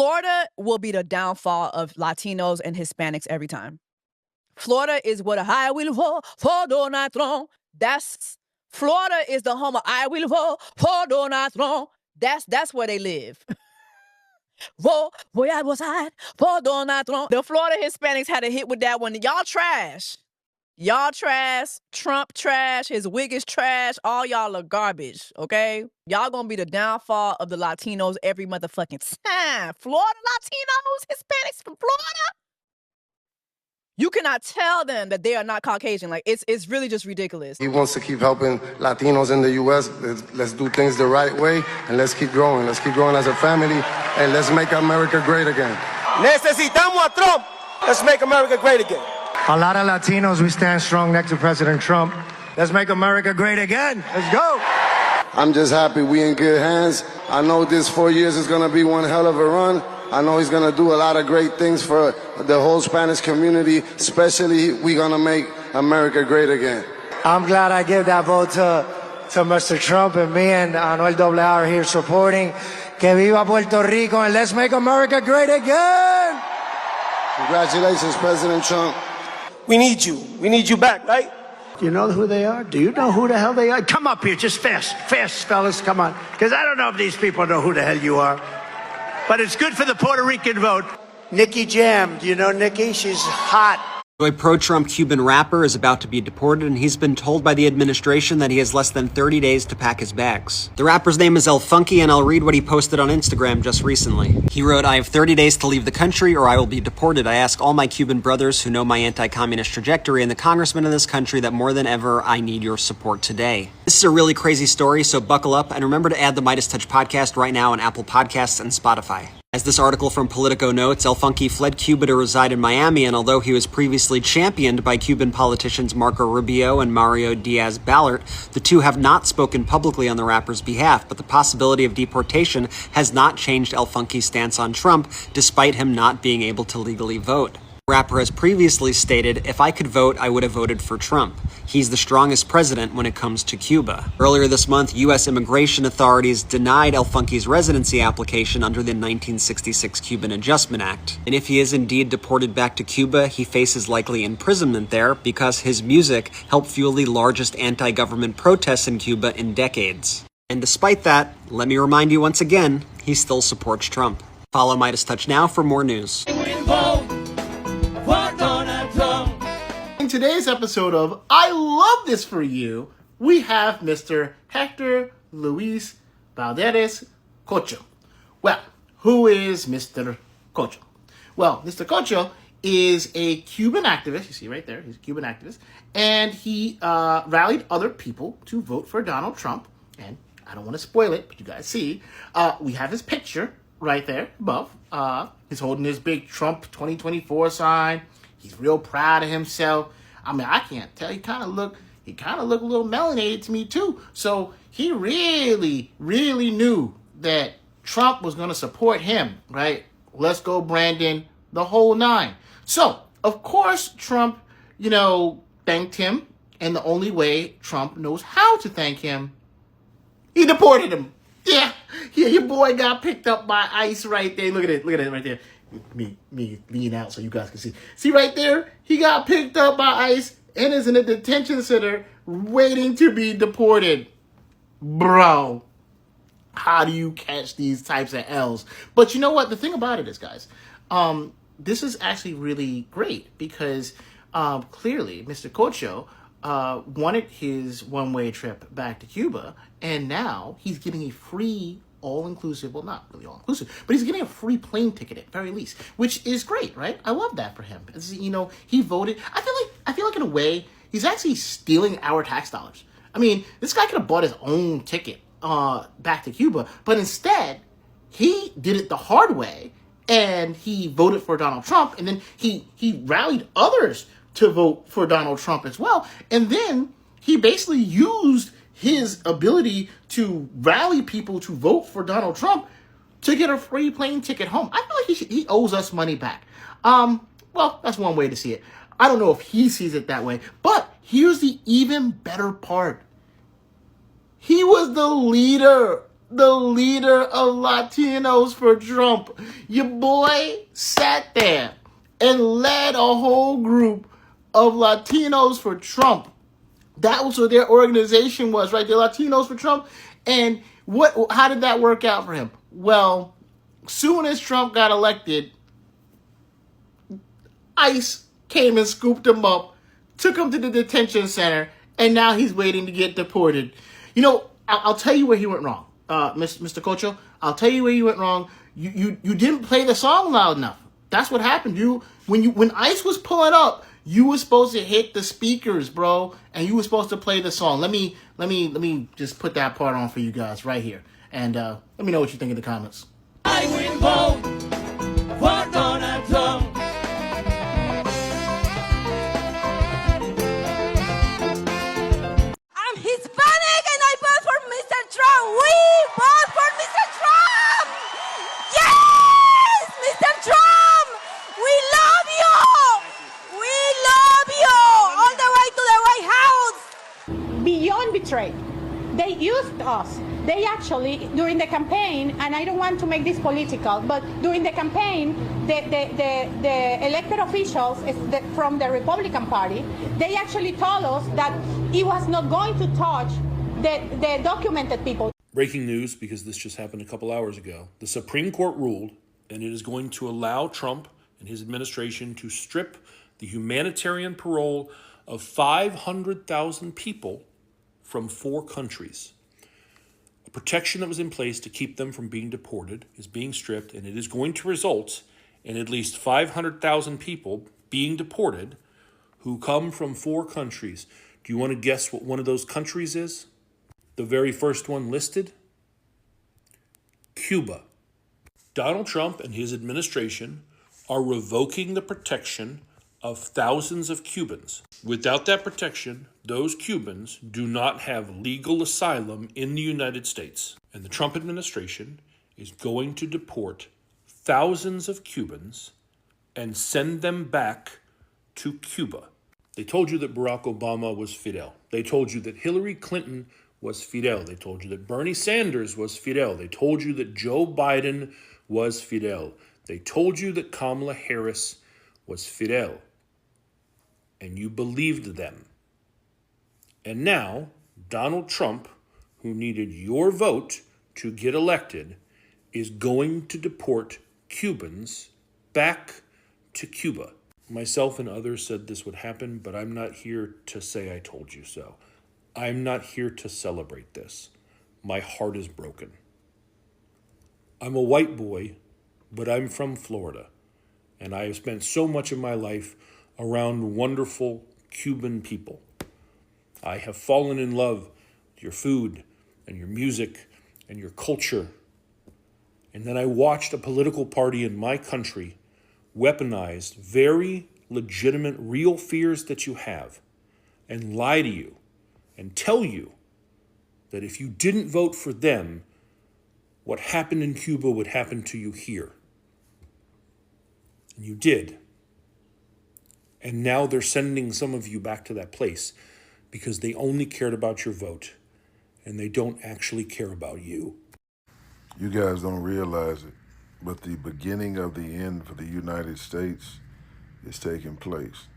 Florida will be the downfall of Latinos and Hispanics every time. Florida is what I will vote for Donald Trump. Florida is the home of I will vote for Donald Trump. That's where they live. Vote for Donald Trump. The Florida Hispanics had a hit with that one. Y'all trash. Y'all trash. Trump trash. His wig is trash. All y'all are garbage, okay? Y'all gonna be the downfall of the Latinos every motherfucking time. Florida Latinos, Hispanics from Florida. You cannot tell them that they are not Caucasian. Like, it's really just ridiculous. He wants to keep helping Latinos in the U.S. Let's do things the right way, and let's keep growing. Let's keep growing as a family, and let's make America great again. Necesitamos a Trump. Let's make America great again. A lot of Latinos, we stand strong next to President Trump. Let's make America great again. Let's go. I'm just happy we in good hands. I know this 4 years is going to be one hell of a run. I know he's going to do a lot of great things for the whole Spanish community, especially we're going to make America great again. I'm glad I gave that vote to Mr. Trump, and me and Anuel AA are here supporting que viva Puerto Rico, and let's make America great again. Congratulations, President Trump. We need you. We need you back, right? Do you know who they are? Do you know who the hell they are? Come up here, just fast, fellas, come on. Because I don't know if these people know who the hell you are. But it's good for the Puerto Rican vote. Nikki Jam, do you know Nikki? She's hot. A pro-Trump Cuban rapper is about to be deported, and he's been told by the administration that he has less than 30 days to pack his bags. The rapper's name is El Funky, and I'll read what he posted on Instagram just recently. He wrote, "I have 30 days to leave the country or I will be deported. I ask all my Cuban brothers who know my anti-communist trajectory and the congressmen of this country that more than ever, I need your support today." This is a really crazy story, so buckle up, and remember to add the Midas Touch podcast right now on Apple Podcasts and Spotify. As this article from Politico notes, El Funky fled Cuba to reside in Miami, and although he was previously championed by Cuban politicians Marco Rubio and Mario Diaz-Balart, the two have not spoken publicly on the rapper's behalf, but the possibility of deportation has not changed El Funky's stance on Trump, despite him not being able to legally vote. The rapper has previously stated, "If I could vote, I would have voted for Trump. He's the strongest president when it comes to Cuba." Earlier this month, U.S. immigration authorities denied El Funky's residency application under the 1966 Cuban Adjustment Act. And if he is indeed deported back to Cuba, he faces likely imprisonment there because his music helped fuel the largest anti-government protests in Cuba in decades. And despite that, let me remind you once again, he still supports Trump. Follow Midas Touch now for more news. In today's episode of I Love This For You, we have Mr. Hector Luis Valderes Cocho. Well, who is Mr. Cocho? Well, Mr. Cocho is a Cuban activist. You see right there, he's a Cuban activist. And he rallied other people to vote for Donald Trump. And I don't want to spoil it, but you guys see. We have his picture right there above. He's holding his big Trump 2024 sign. He's real proud of himself. I mean, I can't tell. He kind of looked a little melanated to me too. So he really, really knew that Trump was going to support him, right? Let's go, Brandon, the whole nine. So, of course, Trump, thanked him. And the only way Trump knows how to thank him, he deported him. Yeah, your boy got picked up by ICE right there. Look at it right there. Me lean out so you guys can see. See right there? He got picked up by ICE and is in a detention center waiting to be deported. Bro, how do you catch these types of L's? But you know what? The thing about it is, guys, this is actually really great because clearly Mr. Cocho wanted his one-way trip back to Cuba, and now he's getting a free all-inclusive, well, not really all-inclusive, but he's getting a free plane ticket at very least, which is great, right? I love that for him. He voted. I feel like in a way, he's actually stealing our tax dollars. I mean, this guy could have bought his own ticket back to Cuba, but instead, he did it the hard way, and he voted for Donald Trump, and then he rallied others to vote for Donald Trump as well, and then he basically used his ability to rally people to vote for Donald Trump to get a free plane ticket home. I feel like he owes us money back. Well, that's one way to see it. I don't know if he sees it that way, but here's the even better part. He was the leader the leader of Latinos for Trump. Your boy sat there and led a whole group of Latinos for Trump. That was what their organization was, right? The Latinos for Trump. And how did that work out for him? Well, soon as Trump got elected, ICE came and scooped him up, took him to the detention center, and now he's waiting to get deported. You know, I'll tell you where he went wrong, Mr. Cocho. I'll tell you where you went wrong. You didn't play the song loud enough. That's what happened. When ICE was pulling up, you were supposed to hit the speakers, bro, and you were supposed to play the song. Let me just put that part on for you guys right here, and let me know what you think in the comments. I will vote for Donald Trump. I'm Hispanic and I vote for Mr. Trump. We vote for Mr. Trump. Yes, Mr. Trump. We love you. We love you. All the way to the White House. Beyond betrayed. They used us. They actually, during the campaign, and I don't want to make this political, but during the campaign, the elected officials from the Republican Party, they actually told us that he was not going to touch the documented people. Breaking news, because this just happened a couple hours ago. The Supreme Court ruled, and it is going to allow Trump and his administration to strip the humanitarian parole of 500,000 people from 4 countries. A protection that was in place to keep them from being deported is being stripped, and it is going to result in at least 500,000 people being deported who come from 4 countries. Do you want to guess what one of those countries is? The very first one listed? Cuba. Donald Trump and his administration are revoking the protection of thousands of Cubans. Without that protection, those Cubans do not have legal asylum in the United States. And the Trump administration is going to deport thousands of Cubans and send them back to Cuba. They told you that Barack Obama was Fidel. They told you that Hillary Clinton was Fidel. They told you that Bernie Sanders was Fidel. They told you that Joe Biden was Fidel. They told you that Kamala Harris was Fidel. And you believed them. And now, Donald Trump, who needed your vote to get elected, is going to deport Cubans back to Cuba. Myself and others said this would happen, but I'm not here to say I told you so. I'm not here to celebrate this. My heart is broken. I'm a white boy, but I'm from Florida, and I have spent so much of my life around wonderful Cuban people. I have fallen in love with your food and your music and your culture. And then I watched a political party in my country weaponize very legitimate, real fears that you have and lie to you and tell you that if you didn't vote for them, what happened in Cuba would happen to you here. And you did. And now they're sending some of you back to that place because they only cared about your vote and they don't actually care about you. You guys don't realize it, but the beginning of the end for the United States is taking place.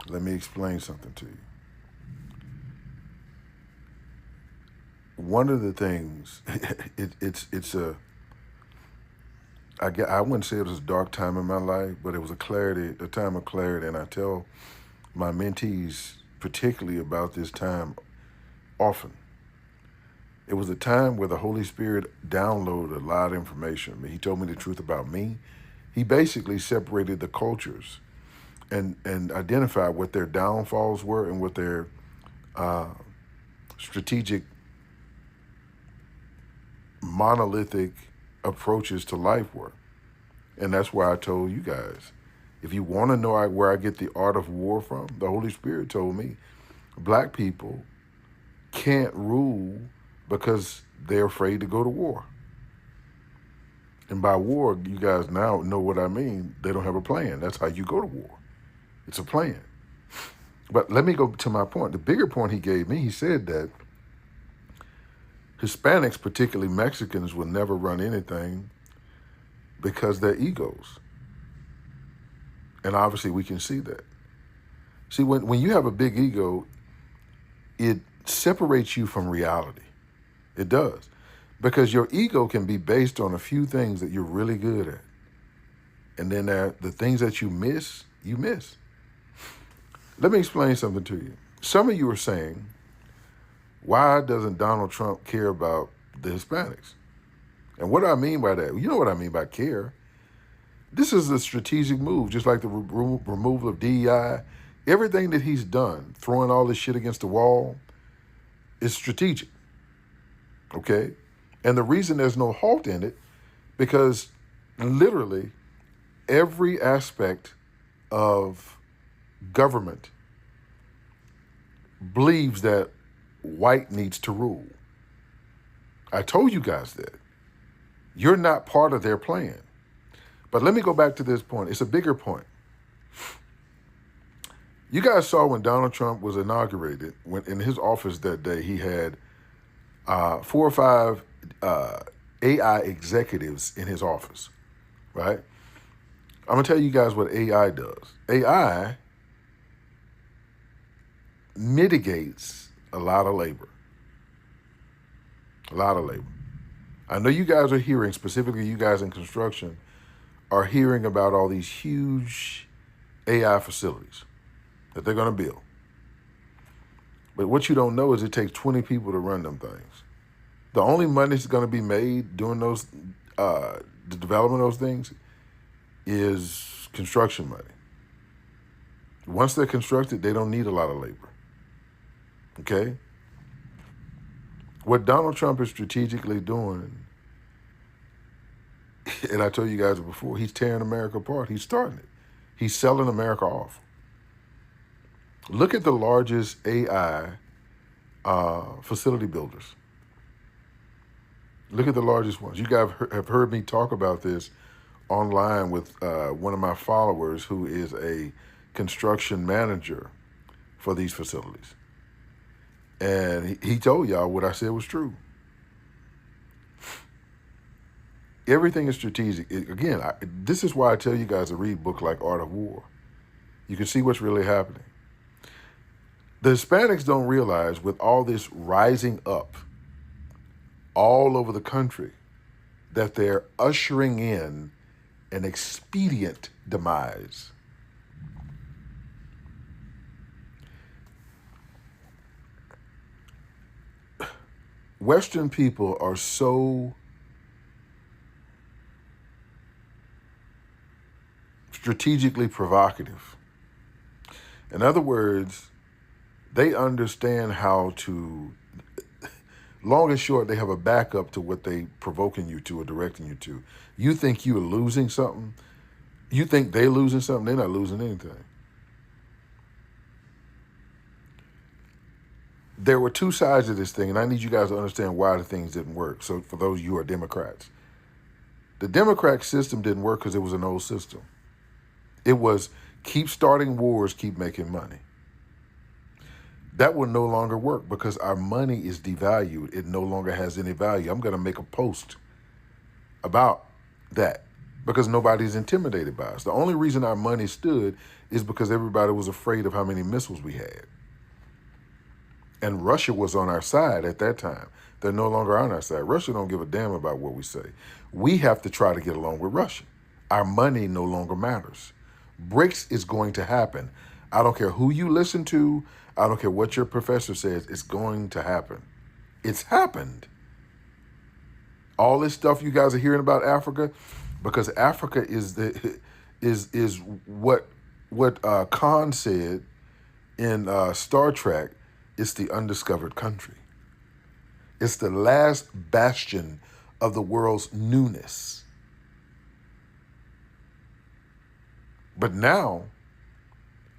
Let me explain something to you. One of the things, I wouldn't say it was a dark time in my life, but it was a time of clarity, and I tell my mentees particularly about this time often. It was a time where the Holy Spirit downloaded a lot of information. He told me the truth about me. He basically separated the cultures and identified what their downfalls were and what their strategic monolithic approaches to life were. And that's why I told you guys, if you want to know where I get the art of war from, the Holy Spirit told me black people can't rule because they're afraid to go to war. And by war, you guys now know what I mean. They don't have a plan. That's how you go to war. It's a plan. But let me go to my point. The bigger point he gave me, he said that Hispanics, particularly Mexicans, will never run anything because they're egos. And obviously we can see that. See, when you have a big ego, it separates you from reality. It does. Because your ego can be based on a few things that you're really good at. And then the things that you miss, you miss. Let me explain something to you. Some of you are saying, why doesn't Donald Trump care about the Hispanics? And what do I mean by that? You know what I mean by care. This is a strategic move, just like the removal of DEI. Everything that he's done, throwing all this shit against the wall, is strategic. Okay? And the reason there's no halt in it, because literally every aspect of government believes that white needs to rule. I told you guys that. You're not part of their plan. But let me go back to this point. It's a bigger point. You guys saw when Donald Trump was inaugurated, when in his office that day, he had 4 or 5 AI executives in his office, right? I'm gonna tell you guys what AI does. AI mitigates a lot of labor. A lot of labor. I know you guys are hearing, specifically you guys in construction, are hearing about all these huge AI facilities that they're gonna build. But what you don't know is it takes 20 people to run them things. The only money that's gonna be made doing those, the development of those things is construction money. Once they're constructed, they don't need a lot of labor. Okay? What Donald Trump is strategically doing, and I told you guys before, he's tearing America apart. He's starting it. He's selling America off. Look at the largest AI facility builders. Look at the largest ones. You guys have heard me talk about this online with one of my followers who is a construction manager for these facilities. And he told y'all what I said was true. Everything is strategic. This is why I tell you guys to read books like Art of War. You can see what's really happening. The Hispanics don't realize with all this rising up all over the country that they're ushering in an expedient demise. Western people are so strategically provocative. In other words, they understand how to, long and short, they have a backup to what they provoking you to or directing you to. You think you're losing something. You think they're losing something. They're not losing anything. There were two sides of this thing, and I need you guys to understand why the things didn't work. So for those of you who are Democrats, the Democrat system didn't work because it was an old system. It was keep starting wars, keep making money. That will no longer work because our money is devalued. It no longer has any value. I'm going to make a post about that because nobody's intimidated by us. The only reason our money stood is because everybody was afraid of how many missiles we had. And Russia was on our side at that time. They're no longer on our side. Russia don't give a damn about what we say. We have to try to get along with Russia. Our money no longer matters. BRICS is going to happen. I don't care who you listen to. I don't care what your professor says. It's going to happen. It's happened. All this stuff you guys are hearing about Africa, because Africa is what Khan said in Star Trek. It's the undiscovered country. It's the last bastion of the world's newness. But now,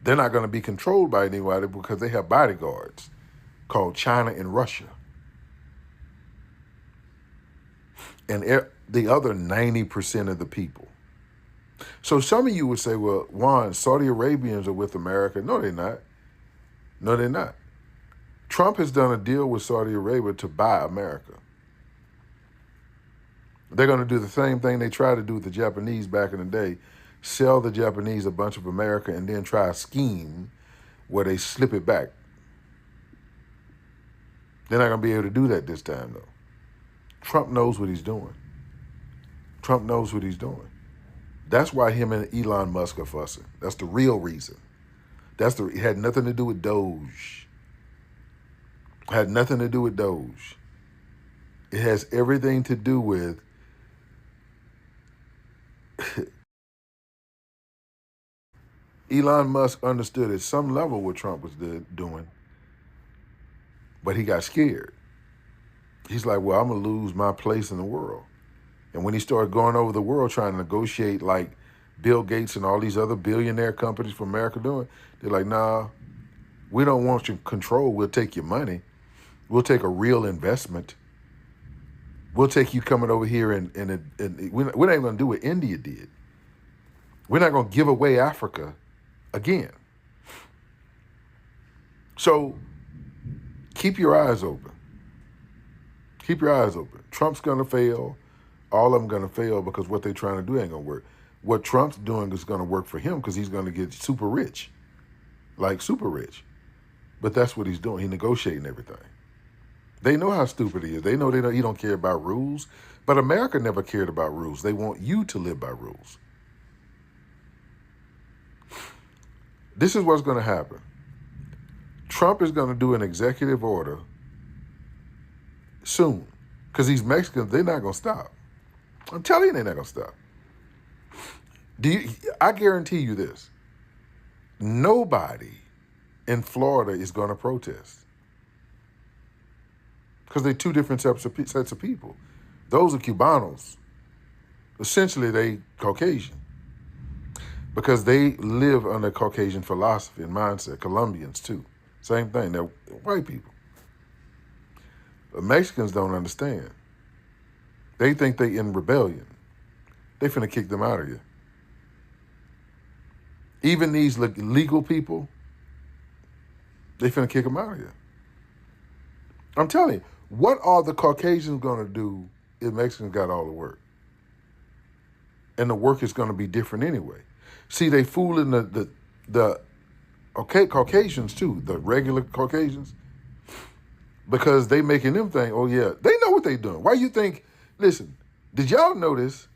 they're not going to be controlled by anybody because they have bodyguards called China and Russia. And the other 90% of the people. So some of you would say, well, Juan, Saudi Arabians are with America. No, they're not. No, they're not. Trump has done a deal with Saudi Arabia to buy America. They're going to do the same thing they tried to do with the Japanese back in the day, sell the Japanese a bunch of America and then try a scheme where they slip it back. They're not going to be able to do that this time, though. Trump knows what he's doing. Trump knows what he's doing. That's why him and Elon Musk are fussing. That's the real reason. It had nothing to do with Doge. It had nothing to do with Doge. It has everything to do with Elon Musk understood at some level what Trump was doing, but he got scared. He's like, well, I'm going to lose my place in the world. And when he started going over the world trying to negotiate like Bill Gates and all these other billionaire companies from America doing, they're like, nah, we don't want your control. We'll take your money. We'll take a real investment. We'll take you coming over here and we're not even going to do what India did. We're not going to give away Africa again. So keep your eyes open. Keep your eyes open. Trump's going to fail. All of them going to fail because what they're trying to do ain't going to work. What Trump's doing is going to work for him because he's going to get super rich. Like super rich. But that's what he's doing. He's negotiating everything. They know how stupid he is. They know he don't care about rules. But America never cared about rules. They want you to live by rules. This is what's going to happen. Trump is going to do an executive order soon. Because these Mexicans, they're not going to stop. I'm telling you, they're not going to stop. I guarantee you this. Nobody in Florida is going to protest. Because they're two different sets of people. Those are Cubanos. Essentially, they Caucasian. Because they live under Caucasian philosophy and mindset. Colombians, too. Same thing. They're white people. The Mexicans don't understand. They think they in rebellion. They finna kick them out of here. Even these legal people, they finna kick them out of here. I'm telling you, what are the Caucasians gonna do if Mexicans got all the work? And the work is gonna be different anyway. See, they fooling the Caucasians too, the regular Caucasians, because they making them think, oh yeah, they know what they doing. Why you think, listen, did y'all notice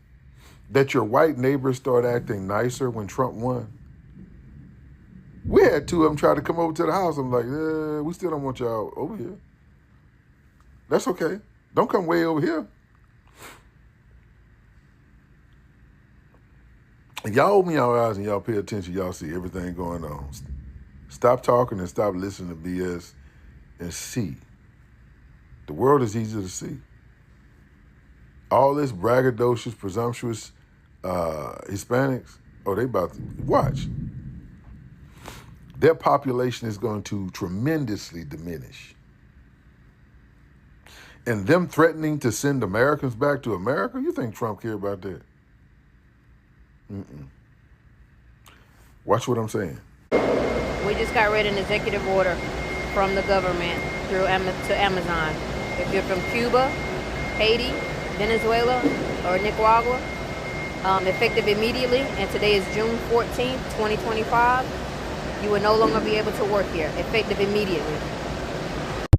that your white neighbors start acting nicer when Trump won? We had two of them try to come over to the house. I'm like, we still don't want y'all over here. That's okay. Don't come way over here. If y'all open your eyes and y'all pay attention, y'all see everything going on. Stop talking and stop listening to BS and see. The world is easy to see. All this braggadocious, presumptuous Hispanics, they about to watch. Their population is going to tremendously diminish. And them threatening to send Americans back to America, you think Trump care about that? Watch what I'm saying. We just got read an executive order from the government to Amazon. If you're from Cuba, Haiti, Venezuela, or Nicaragua, effective immediately, and today is June 14th, 2025, you will no longer be able to work here, effective immediately.